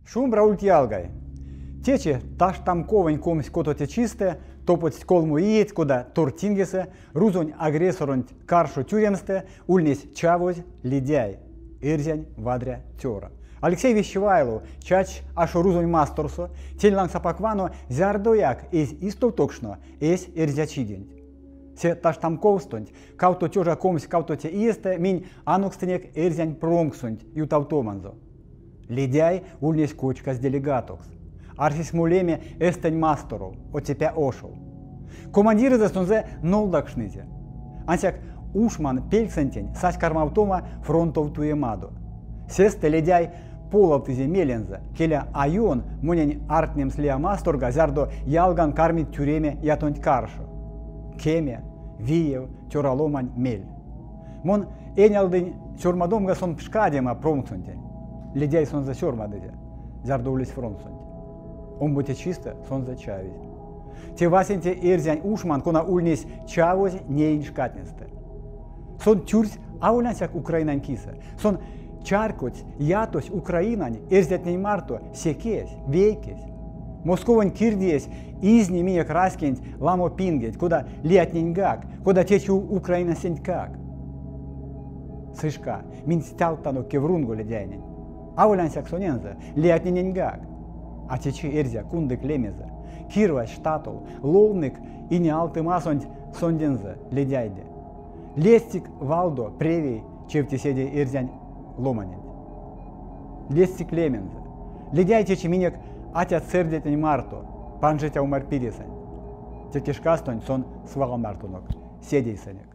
Шум браульт ялгай. Тече таш там ковень комсь кототе чисте, топоть колму иет, куда тортингесе, рузонь агрессоронь каршу тюремсте, ульнесь чавозь лидяй, ирзянь вадря тёра. Алексей Вещевайлу, чач ашу рузонь масторсо, тель ланг сапаквано зярдояк из истовтокшно, эс ирзячидень. Се таш там ковстонь, кауто тёжа комсь кауто те иесте, минь анукстенек ирзянь промксонь, ютавтоманзо. Лидяй ульнесь кочка с делегатокс. Архис мулеме эстень масторов, от тебя ошел. Командиры за стунзе нолдакшнизе. Ансяк ушман пельсентень сась кармавтома фронтов туемадо. Сесте ледяй полов тизе меленза, келя айон мунень артнем слия масторга зярдо ялган кармит тюреме ятонь каршо. Кеме, виев, тюраломань мель. Мон энялдынь сюрмадомга сон пшкадема промксунтень. Ледяй сон за сюрмадызе, зярдо улис фронтсунтень. Он буде чисто, сон за чавить. Те васенте эрзянь ушман, кона ульнесь чавоз не иншкатнесте. Сон тюрсь аулянсяк украинань киса. Сон чаркоть ятось украинань эрзят неймарто секесь, вейкесь. Московань кирдиес изни мия краскень ламо пингеть, куда лиатненьгак, куда течу Украина сенькак. Сышка, мин стялтано кеврунгу ледяйнень. Аулянсяк соненза лиатненьгак. А течи эрзя кундык лемеза, кирвась штатул, ловник и не алтымасонь сонденза ледяйде. Лестик валдо превей, чевти седе эрзянь ломанень. Лестик леменза. Ледяй течи минек атя цердетень марто, панжетя умар пирисань. Те кишкастонь сон свал мартунок, седей санек.